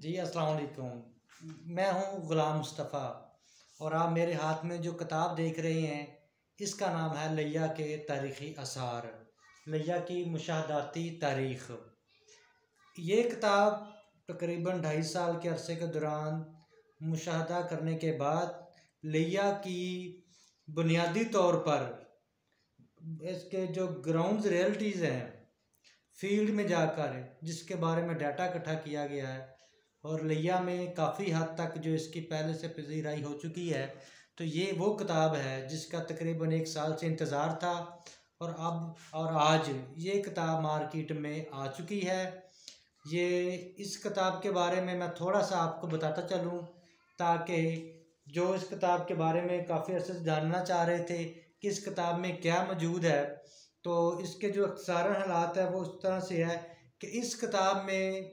जी अस्सलाम वालेकुम। मैं हूँ ग़ुलाम मुस्तफ़ा और आप मेरे हाथ में जो किताब देख रहे हैं इसका नाम है लैया के तारीख़ी आसार, लैया की मुशाहदाती तारीख़। ये किताब तकरीबन 2.5 साल के अरसे के दौरान मुशाहदा करने के बाद लैया की बुनियादी तौर पर इसके जो ग्राउंड रियलिटीज़ हैं फील्ड में जाकर जिसके बारे में डाटा इकट्ठा किया गया है और लैया में काफ़ी हद तक जो इसकी पहले से पजीराई हो चुकी है, तो ये वो किताब है जिसका तकरीबन 1 साल से इंतज़ार था और अब और आज ये किताब मार्केट में आ चुकी है। ये इस किताब के बारे में मैं थोड़ा सा आपको बताता चलूँ ताकि जो इस किताब के बारे में काफ़ी अर्से से जानना चाह रहे थे कि इस किताब में क्या मौजूद है, तो इसके जो अख्तिसारन हालात है वो उस तरह से है कि इस किताब में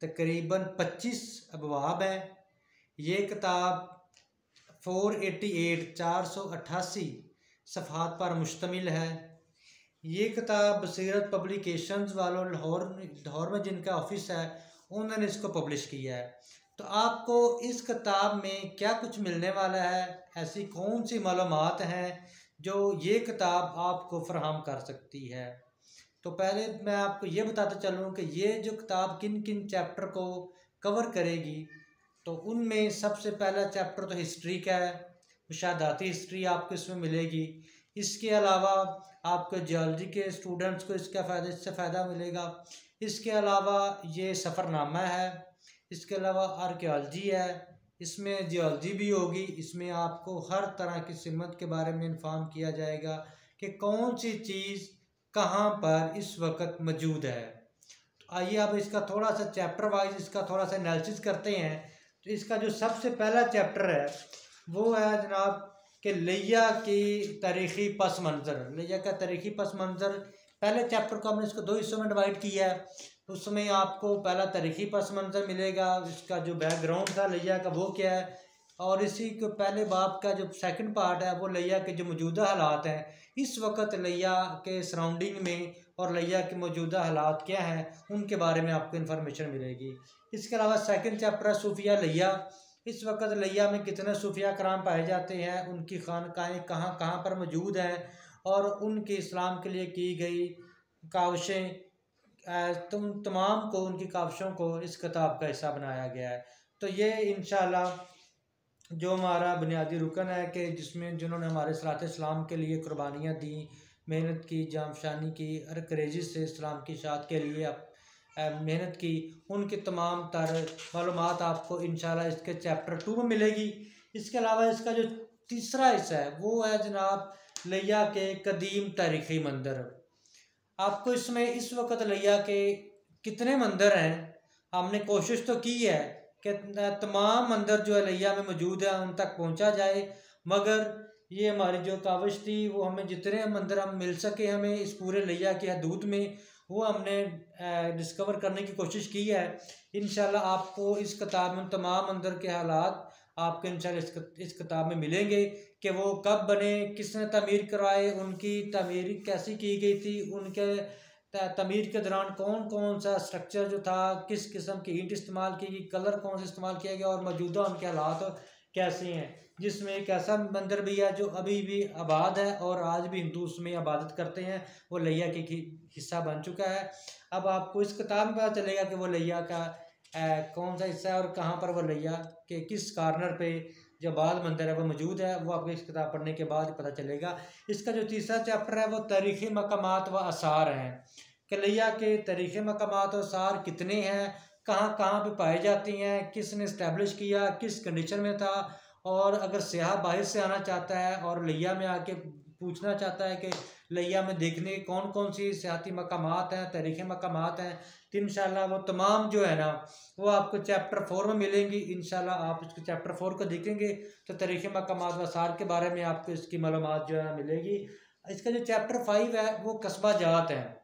तकरीबन 25 अबवाब हैं। ये किताब 488 सफ़हात पर मुश्तमिल है। ये किताब बसीरत पब्लिकेशंस वालों लाहौर में जिनका ऑफिस है उन्होंने इसको पब्लिश किया है। तो आपको इस किताब में क्या कुछ मिलने वाला है, ऐसी कौन सी मालूमात हैं जो ये किताब आपको फराहम कर सकती है। तो पहले मैं आपको ये बताता चलूँ कि ये जो किताब किन किन चैप्टर को कवर करेगी। तो उनमें सबसे पहला चैप्टर तो हिस्ट्री का है, मुशाहदाती हिस्ट्री आपको इसमें मिलेगी। इसके अलावा आपको जियोलॉजी के स्टूडेंट्स को इससे फ़ायदा मिलेगा। इसके अलावा ये सफ़रनामा है, इसके अलावा आर्कियोलॉजी है, इसमें जियोलॉजी भी होगी। इसमें आपको हर तरह की सिमत के बारे में इन्फॉर्म किया जाएगा कि कौन सी चीज़ कहाँ पर इस वक्त मौजूद है। तो आइए अब इसका थोड़ा सा चैप्टर वाइज इसका थोड़ा सा एनालिसिस करते हैं। तो इसका जो सबसे पहला चैप्टर है वो है जनाब कि लैया की तारीख़ी पस मंज़र। लैया का तारीख़ी पस मंज़र, पहले चैप्टर को हमने इसको 2 हिस्सों में डिवाइड किया है। उसमें आपको पहला तारीख़ी पस मंज़र मिलेगा, इसका जो बैकग्राउंड था लैया का वो क्या है, और इसी को पहले बाब का जो सेकंड पार्ट है वो लैया के जो मौजूदा हालात हैं इस वक्त लैया के सराउंडिंग में और लैया के मौजूदा हालात क्या हैं उनके बारे में आपको इन्फॉर्मेशन मिलेगी। इसके अलावा सेकंड चैप्टर है सूफिया लैया। इस वक्त लैया में कितने सूफिया कराम पाए जाते हैं, उनकी खानकाहें कहाँ कहाँ पर मौजूद हैं और उनके इस्लाम के लिए की गई काविशें, तमाम को उनकी काविशों को इस किताब का हिस्सा बनाया गया है। तो ये इंशाअल्लाह जो हमारा बुनियादी रुकन है कि जिन्होंने हमारे सलात इस्लाम के लिए कुर्बानियाँ दी, मेहनत की, जामशानी की, हर क्रेजिस से इस्लाम की शात के लिए मेहनत की, उनकी तमाम तर मालूमात आपको इंशाल्लाह इसके चैप्टर 2 में मिलेगी। इसके अलावा इसका जो तीसरा हिस्सा है वो है जनाब लैया के कदीम तारीख़ी मंदिर। आपको इसमें इस वक्त लैया के कितने मंदिर हैं, हमने कोशिश तो की है कि तमाम मंदिर जो है लैया में मौजूद है उन तक पहुंचा जाए, मगर ये हमारी जो काविश थी वो हमें जितने मंदिर हम मिल सके हमें इस पूरे लैया की हदूद में वो हमने डिस्कवर करने की कोशिश की है। इंशाल्लाह आपको इस किताब में तमाम मंदिर के हालात आपको इंशाल्लाह इस किताब में मिलेंगे कि वो कब बने, किसने तमीर करवाए, उनकी तमीर कैसी की गई थी, उनके तमीर के दौरान कौन कौन सा स्ट्रक्चर जो था, किस किस्म की ईंट इस्तेमाल की गई, कलर कौन सा इस्तेमाल किया गया और मौजूदा उनके हालात कैसे हैं। जिसमें एक ऐसा मंदिर भी है जो अभी भी आबाद है और आज भी हिंदू उसमें इबादत करते हैं, वो लैया के हिस्सा बन चुका है। अब आपको इस किताब में पता चलेगा कि वो लैया का कौन सा हिस्सा है और कहाँ पर वो लैया के किस कॉर्नर पे जो आबाद मंदिर है वो मौजूद है, वो आपको इस किताब पढ़ने के बाद पता चलेगा। इसका जो तीसरा चैप्टर है वो तारीख़ी मकामात व आसार हैं कि लैया के तारीख़ी मकामात और आसार कितने हैं, कहाँ कहाँ पे पाए जाती हैं, किसने इस्टेब्लिश किया, किस कंडीशन में था, और अगर सयाह बाहर से आना चाहता है और लैया में आके पूछना चाहता है कि लैया में देखने कौन कौन सी सियाती मकामात हैं, तारीख़ी मकामात हैं, तो इंशाल्लाह वो तमाम जो है ना वो आपको चैप्टर 4 में मिलेंगी। इंशाल्लाह आप इसको चैप्टर 4 को देखेंगे तो तारीख़ी मकामात व आसार के बारे में आपको इसकी मालूमात जो है मिलेगी। इसका जो चैप्टर 5 है वो कस्बा जात है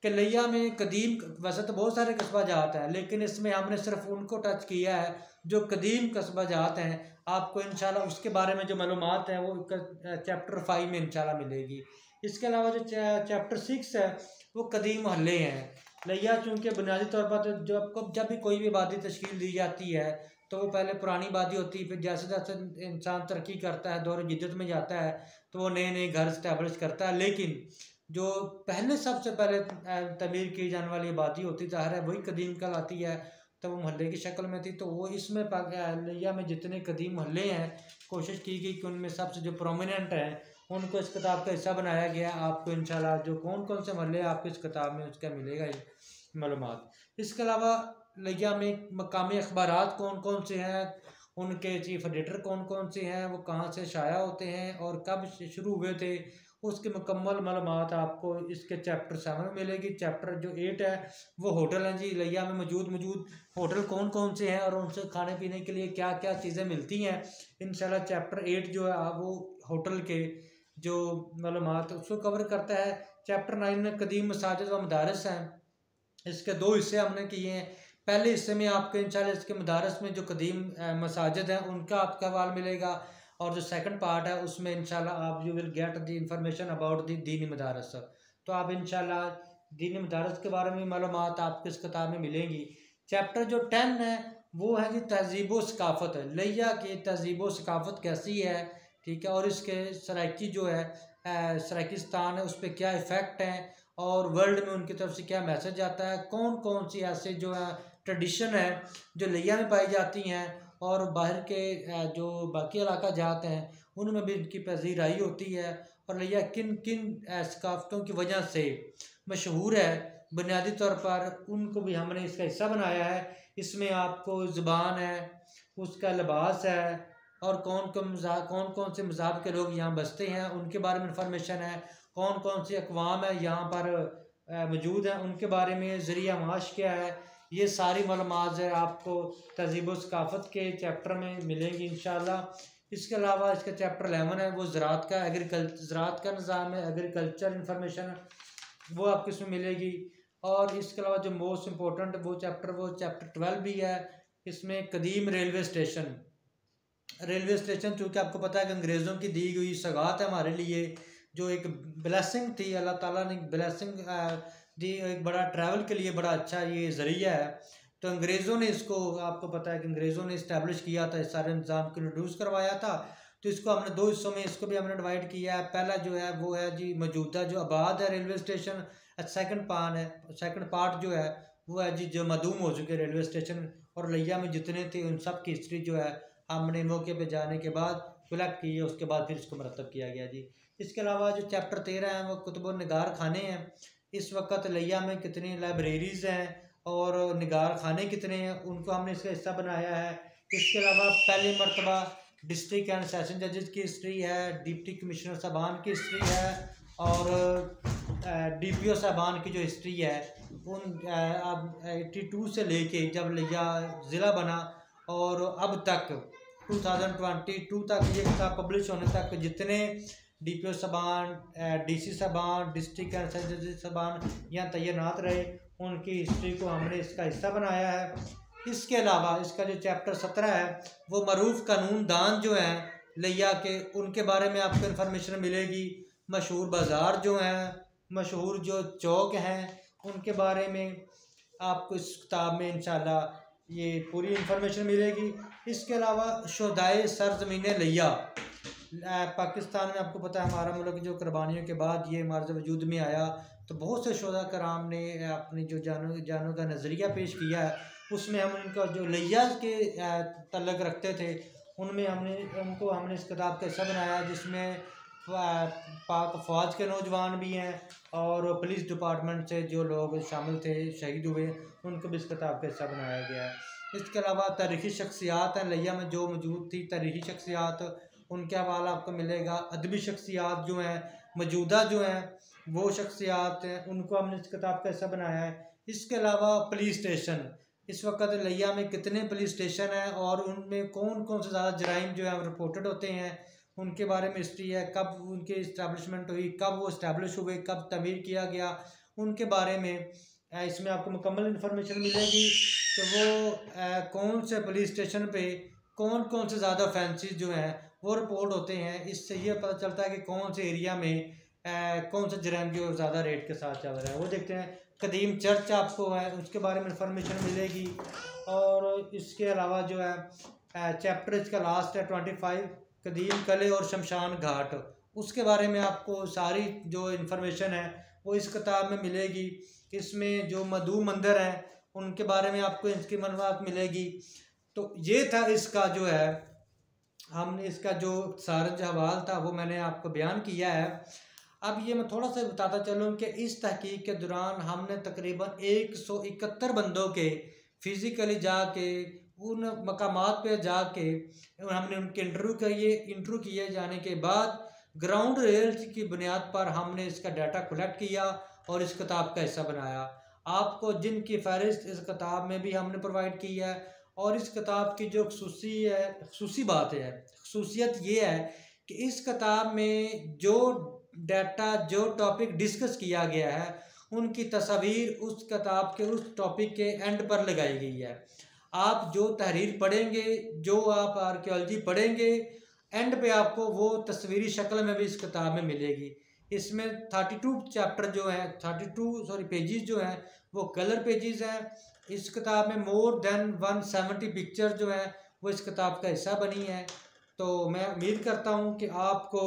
कि लैया में कदीम, वैसे तो बहुत सारे कस्बा जात हैं लेकिन इसमें हमने सिर्फ उनको टच किया है जो कदीम कस्बा जात हैं। आपको इंशाल्लाह उसके बारे में जो मालूमात हैं वो चैप्टर 5 में इंशाल्लाह मिलेगी। इसके अलावा जो चैप्टर 6 है वो कदीम मोहल्ले हैं लिया चूँकि बुनियादी तौर पर तो जब भी कोई भी आबादी तश्कील दी जाती है तो वो पहले पुरानी आबादी होती है, फिर जैसे जैसे इंसान तरक्की करता है, दौर जिद्दत में जाता है, तो वो नए नए घर इस्टेब्लिश करता है। लेकिन जो पहले सबसे पहले तमीर की जाने वाली आबादी होती ज़ाहिर है वही कदीम कहलाती है, तो वो मोहल्ले की शक्ल में थी। तो वो इसमें लिया में जितने कदीम मोहल्ले हैं, कोशिश की गई कि उनमें सबसे जो प्रोमिनेंट हैं उनको इस किताब का हिस्सा बनाया गया। आपको इंशाल्लाह जो कौन कौन से मोहल्ले आपको इस किताब में उसका मिलेगा ये मालूमात। इसके अलावा लिया में मकामी अखबारात कौन कौन से हैं, उनके चीफ एडिटर कौन कौन से हैं, वो कहाँ से शाया होते हैं और कब शुरू हुए थे, उसकी मुकम्मल मालूमात आपको इसके चैप्टर 7 में मिलेगी। चैप्टर जो 8 है वो होटल हैं जी। लिया में मौजूद होटल कौन कौन से हैं और उनसे खाने पीने के लिए क्या क्या चीज़ें मिलती हैं। इंशाल्लाह चैप्टर 8 जो है वो होटल के जो मालूमात उसको कवर करता है। चैप्टर 9 में कदीम मसाजिद व मदारस हैं। इसके 2 हिस्से हमने किए हैं। पहले हिस्से में आपको इंशाल्लाह इसके मदारस में जो कदीम मसाजिद हैं उनका आपका हवाल मिलेगा, और जो सेकंड पार्ट है उसमें इंशाल्लाह आप you will get the information about the दीनी मदारस। तो आप इंशाल्लाह दीनी मदारस के बारे में मालूमात आपको इस किताब में मिलेंगी। चैप्टर जो 10 है वो है जी तहजीब व सकाफ़त। लिया की तहजीब व सकाफ़त कैसी है, ठीक है, और इसके सराइकी जो है सराइकिस्तान है उस पर क्या इफ़ेक्ट हैं और वर्ल्ड में उनकी तरफ से क्या मैसेज आता है, कौन कौन सी ऐसे जो है ट्रेडिशन है जो लिया में पाई जाती हैं और बाहर के जो बाकी इलाका जाते हैं उनमें भी इनकी पजीराई होती है, और लिया किन किन सकाफ़तों की वजह से मशहूर है बुनियादी तौर पर उनको भी हमने इसका हिस्सा बनाया है। इसमें आपको ज़ुबान है, उसका लिबास है, और कौन कौन से मज़हब के लोग यहाँ बसते हैं उनके बारे में इंफॉर्मेशन है, कौन कौन सी अक़वाम है यहाँ पर मौजूद हैं उनके बारे में, ज़रिया माश क्या है, ये सारी मालूमात है आपको तहज़ीब व सकाफ़त के चैप्टर में मिलेंगी इंशाल्लाह। इसके अलावा इसका चैप्टर 11 है वो ज़राअत का निज़ाम है, एग्रीकल्चर इंफॉर्मेशन वो आपको इसमें मिलेगी। और इसके अलावा जो मोस्ट इम्पोर्टेंट वो चैप्टर 12 भी है। इसमें कदीम रेलवे स्टेशन चूँकि आपको पता है कि अंग्रेज़ों की दी हुई सौगात है हमारे लिए, जो एक ब्लेसिंग थी, अल्लाह ताला ने ब्लेसिंग दी, एक बड़ा ट्रैवल के लिए बड़ा अच्छा ये ज़रिया है। तो अंग्रेज़ों ने इसको, आपको पता है कि अंग्रेज़ों ने इस्टेब्लिश किया था, इस सारे निज़ाम को इंट्रोड्यूस करवाया था। तो इसको हमने 2 हिस्सों में इसको भी हमने डिवाइड किया है। पहला जो है वो है जी मौजूदा जो आबाद है रेलवे स्टेशन, सेकंड पार्ट जो है वो है जी जो मदूम हो चुके रेलवे स्टेशन, और लिया में जितने थे उन सब की हिस्ट्री जो है हमने मौके पे जाने के बाद कलेक्ट की है, उसके बाद फिर इसको मरतब किया गया जी। इसके अलावा जो चैप्टर 13 है वो कुतुब निगार खाने हैं। इस वक्त लिया में कितनी लाइब्रेरीज़ हैं और निगार खाने कितने हैं उनको हमने इसका हिस्सा बनाया है। इसके अलावा पहली मरतबा डिस्ट्रिक्ट एंड सेशन जजेस की हिस्ट्री है, डिप्टी कमिश्नर साहबान की हिस्ट्री है, और DPO साहबान की जो हिस्ट्री है उन 82 से लेके जब लिया ज़िला बना और अब तक 2022 तक ये किताब पब्लिश होने तक जितने DPO साहबान, DC साहबान, डिस्ट्रिक्ट एंड सेशन जजेस साहबान यहाँ तैनात रहे उनकी हिस्ट्री को हमने इसका हिस्सा बनाया है। इसके अलावा इसका जो चैप्टर 17 है वो मरूफ कानून दान जो हैं लिया के उनके बारे में आपको इन्फॉर्मेशन मिलेगी। मशहूर बाज़ार जो हैं, मशहूर जो चौक हैं उनके बारे में आपको इस किताब में इंशाल्लाह ये पूरी इन्फॉर्मेशन मिलेगी। इसके अलावा शुहदाए सरज़मीन लिया, पाकिस्तान में आपको पता है हमारा मुल्क जो कुर्बानियों के बाद ये मार्ज़ वजूद में आया, तो बहुत से शुहदा कराम ने अपनी जो जानों का नज़रिया पेश किया है, उसमें हम उनका जो लिया के तल्लुक़ रखते थे उनमें हमने इस किताब का हिस्सा बनाया, जिसमें पाक फ़ौज के नौजवान भी हैं और पुलिस डिपार्टमेंट से जो लोग शामिल थे शहीद हुए उनको भी इस किताब का हिस्सा बनाया गया है। इसके अलावा तारीख़ी शख्सियात हैं लिया में जो मौजूद थी, तारीख़ी शख्सियात उनके हवाला आपको मिलेगा। अदबी शख्सियात जो हैं मौजूदा जो हैं वो शख्सियात हैं उनको हमने इस किताब का हिस्सा बनाया है। इसके अलावा पुलिस स्टेशन, इस वक्त लिया में कितने पुलिस स्टेशन हैं और उनमें कौन कौन से ज़्यादा जराइम जो है रिपोर्टेड होते हैं उनके बारे में हिस्ट्री है, कब उनकी इस्टेब्लिशमेंट हुई, कब वो इस्टेब्लिश हुए, कब तमीर किया गया, उनके बारे में इसमें आपको मुकम्मल इन्फॉर्मेशन मिलेगी। तो वो कौन से पुलिस स्टेशन पे कौन कौन से ज़्यादा ऑफेंसेस जो हैं वो रिपोर्ट होते हैं, इससे ये पता चलता है कि कौन से एरिया में कौन सा जराइम जो ज़्यादा रेट के साथ चल रहा है। वो देखते हैं कदीम चर्च आपको है उसके बारे में इंफॉर्मेशन मिलेगी। और इसके अलावा जो है चैप्टर इसका लास्ट है 25, कदीम किले और शमशान घाट, उसके बारे में आपको सारी जो इन्फॉर्मेशन है वो इस किताब में मिलेगी। इसमें जो मधु मंदिर हैं उनके बारे में आपको इसकी मालूमात मिलेगी। तो ये था इसका जो है, हमने इसका जो सारा जो हवाल था वो मैंने आपको बयान किया है। अब ये मैं थोड़ा सा बताता चलूँ कि इस तहकीक के दौरान हमने तकरीबन 171 बंदों के फिज़िकली जाके उन मकामात पे जाके हमने उनके इंटरव्यू किए जाने के बाद ग्राउंड रियलिटी की बुनियाद पर हमने इसका डाटा कलेक्ट किया और इस किताब का हिस्सा बनाया। आपको जिनकी फहरिस्त इस किताब में भी हमने प्रोवाइड की है। और इस किताब की जो खसूसी बात है, खसूसियत ये है कि इस किताब में जो डाटा जो टॉपिक डिस्कस किया गया है उनकी तस्वीर उस किताब के उस टॉपिक के एंड पर लगाई गई है। आप जो तहरीर पढ़ेंगे, जो आप आर्कियोलॉजी पढ़ेंगे, एंड पे आपको वो तस्वीरी शक्ल में भी इस किताब में मिलेगी। इसमें 32 चैप्टर जो हैं 32 पेजेस जो हैं वो कलर पेजेस हैं। इस किताब में मोर देन 170 पिक्चर जो हैं वो इस किताब का हिस्सा बनी है। तो मैं उम्मीद करता हूँ कि आपको